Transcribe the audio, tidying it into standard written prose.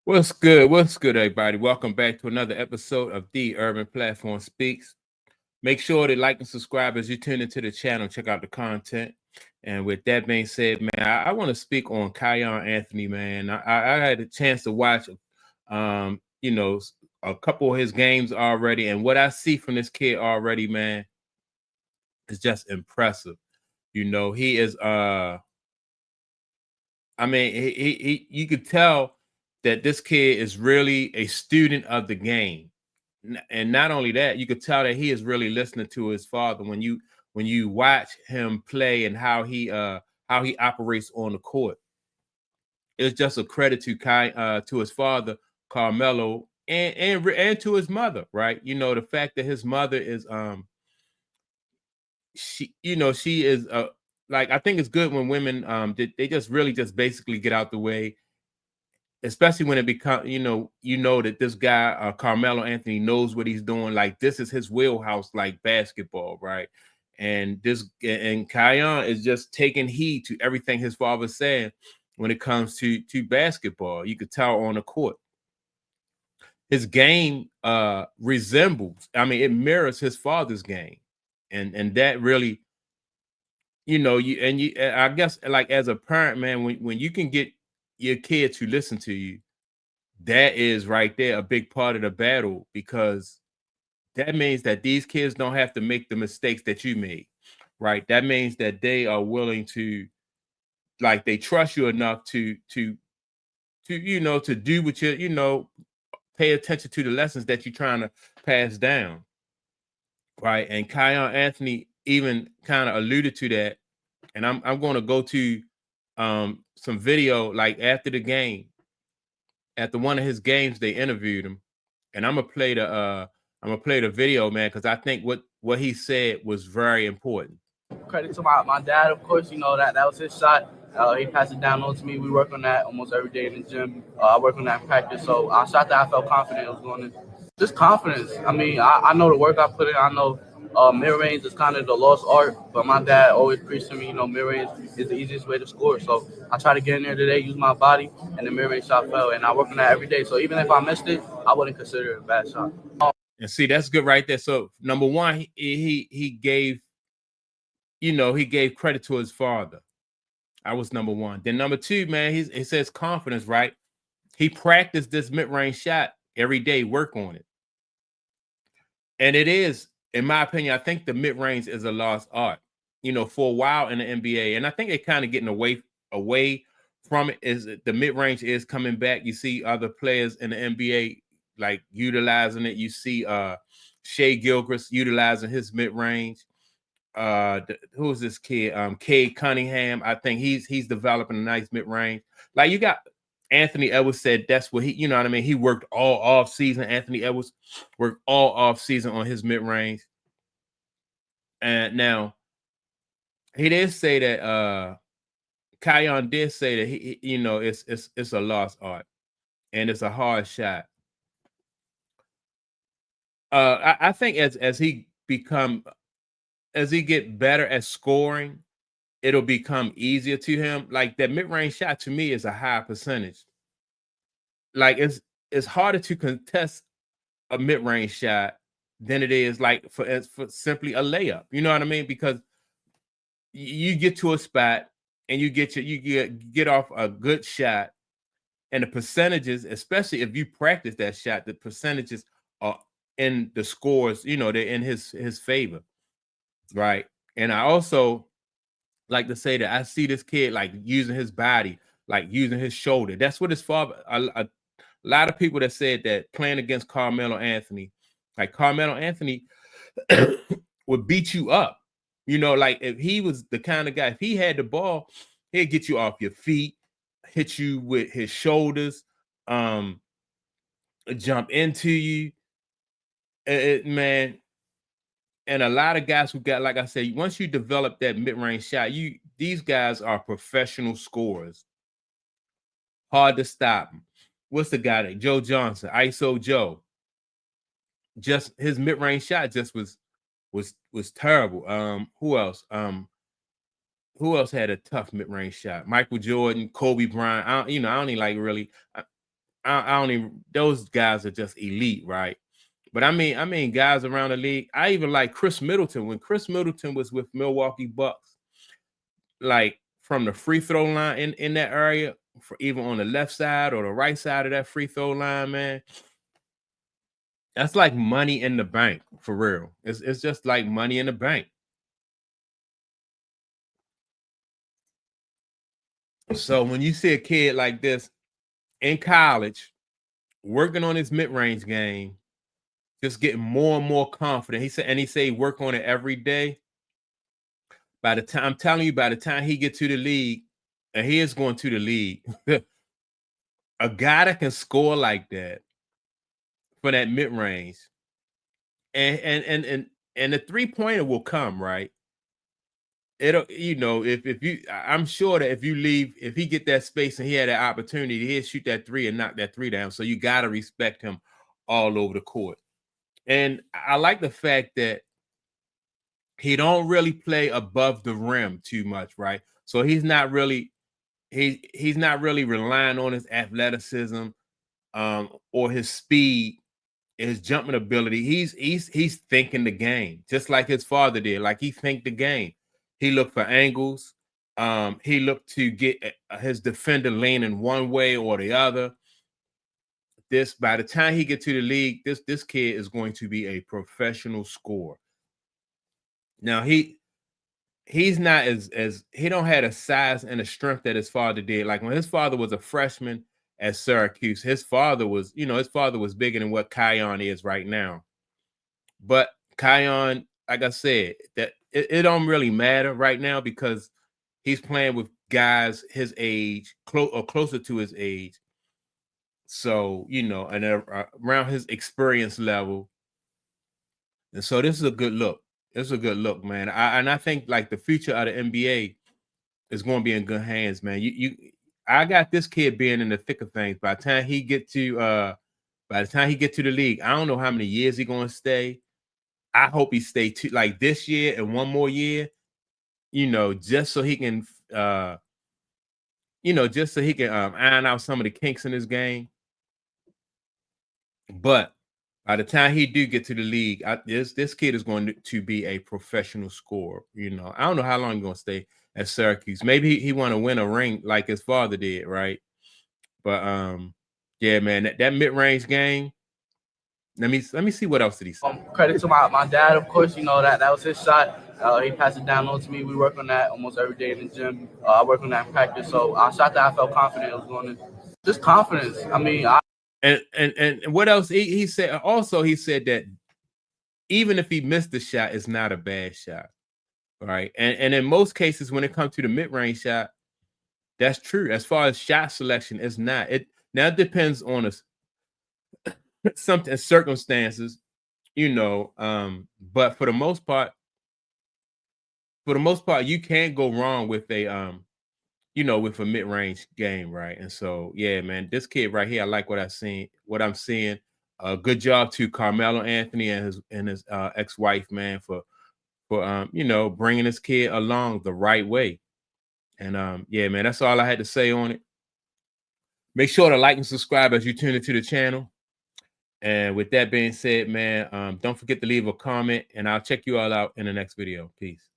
What's good? What's good, everybody? Welcome back to another episode of The Urban Platform Speaks. Make sure to like and subscribe as you tune into the channel. Check out the content. And with that being said, man, I want to speak on Kiayan Anthony, man. I had a chance to watch, um, you know, a couple of his games already, and what I see from this kid already, man, is just impressive. He is I mean, you could tell that this kid is really a student of the game. And not only that, you could tell that he is really listening to his father when you watch him play and how he operates on the court. It's just a credit to to his father, Carmelo, and to his mother, right? The fact that his mother is she is like, I think it's good when women they just really just basically get out the way, especially when it becomes, that this guy, Carmelo Anthony, knows what he's doing. Like, this is his wheelhouse, like basketball, right? And Kion is just taking heed to everything his father's saying when it comes to basketball. You could tell on the court. His game resembles, I mean, it mirrors his father's game. And that really, I guess, like, as a parent, man, when you can get your kid to listen to you, that is right there a big part of the battle, because that means that these kids don't have to make the mistakes that you made, right? That means that they are willing to, like, they trust you enough to do what pay attention to the lessons that you're trying to pass down, right? And Kion Anthony even kind of alluded to that, and I'm going to go to some video, like, after the game. After one of his games, they interviewed him, and I'm gonna play the video, man, because I think what he said was very important. Credit to my dad, of course. That was his shot. He passed it down on to me. We work on that almost every day in the gym. I work on that in practice. So I shot that I felt confident it was going in. Just confidence. I mean, I know the work I put in. I know mid range is kind of the lost art, but my dad always preached to me, mid range is the easiest way to score. So I try to get in there today, use my body, and the mid range shot fell. And I work on that every day. So even if I missed it, I wouldn't consider it a bad shot. And see, that's good right there. So number one, he gave, he gave credit to his father. I was number one. Then number two, man, he says confidence, right? He practiced this mid-range shot every day, work on it. And it is, in my opinion, I think the mid-range is a lost art, for a while in the NBA. And I think they're kind of getting away from it. Is the mid-range is coming back. You see other players in the NBA like utilizing it. You see Shea Gilchrist utilizing his mid-range. Who's this kid? Cade Cunningham. I think he's developing a nice mid-range. Like, you got Anthony Edwards said that's what he, you know what I mean? He worked all off season. Anthony Edwards worked all off season on his mid-range. And now he did say that Kion did say that it's a lost art and it's a hard shot. I think as he get better at scoring, it'll become easier to him. Like, that mid-range shot to me is a high percentage. Like, it's harder to contest a mid-range shot than it is, like, for simply a layup. You know what I mean? Because you get to a spot and you get off a good shot, and the percentages, especially if you practice that shot, the percentages are in the scores, they're in his favor, right? And I also like to say that I see this kid, like, using his body, like using his shoulder. That's what his father. A lot of people that said that playing against Carmelo Anthony, like, Carmelo Anthony would beat you up. Like, if he was the kind of guy, if he had the ball, he'd get you off your feet, hit you with his shoulders, jump into you, man. And a lot of guys who got, like I said, once you develop that mid-range shot, these guys are professional scorers. Hard to stop them. What's the guy that Joe Johnson, ISO Joe? Just his mid-range shot just was terrible. Who else? Who else had a tough mid-range shot? Michael Jordan, Kobe Bryant. I don't even like really. I don't even, those guys are just elite, right? But I mean, guys around the league. I even like Chris Middleton. When Chris Middleton was with Milwaukee Bucks, like from the free throw line in that area, for even on the left side or the right side of that free throw line, man, that's like money in the bank for real. It's just like money in the bank. So when you see a kid like this in college working on his mid-range game, just getting more and more confident. He said work on it every day. By the time, I'm telling you, by the time he get to the league, and he is going to the league, a guy that can score like that for that mid-range, and the three-pointer will come, right? It'll, if you, I'm sure that if he get that space and he had that opportunity, he'll shoot that three and knock that three down. So you got to respect him all over the court. And I like the fact that he don't really play above the rim too much, right? So he's not really relying on his athleticism or his speed, his jumping ability. He's thinking the game just like his father did. Like he think the game. He looked for angles. He looked to get his defender leaning one way or the other. By the time he get to the league, this kid is going to be a professional scorer. Now he's not as he don't have a size and a strength that his father did. Like when his father was a freshman at Syracuse, his father was bigger than what Kiayan is right now. But Kiayan, like I said, that it don't really matter right now because he's playing with guys his age, or closer to his age. So, and around his experience level. And so this is a good look. This is a good look, man. I think like the future of the NBA is going to be in good hands, man. I got this kid being in the thick of things. By the time he get to the league, I don't know how many years he's going to stay. I hope he stay like this year and one more year, just so he can iron out some of the kinks in his game. But by the time he do get to the league, this kid is going to be a professional scorer. I don't know how long he's going to stay at Syracuse. Maybe he want to win a ring like his father did, right? But yeah, man, that mid-range game. Let me see what else did he say. Credit to my dad, of course. That was his shot. He passed it down on to me. We work on that almost every day in the gym. I work on that in practice. So I shot that I felt confident it was going to. Just confidence. I mean, and what else he said? Also, he said that even if he missed the shot, it's not a bad shot, right? And in most cases, when it comes to the mid-range shot, that's true. As far as shot selection, it's not. It depends on something circumstances, but for the most part, you can't go wrong with a with a mid-range game, right? And so, yeah, man, this kid right here, I like what I'm seeing. Good job to Carmelo Anthony and his ex-wife, man, for bringing this kid along the right way. And yeah, man, that's all I had to say on it. Make sure to like and subscribe as you tune into the channel. And with that being said, man, don't forget to leave a comment, and I'll check you all out in the next video. Peace.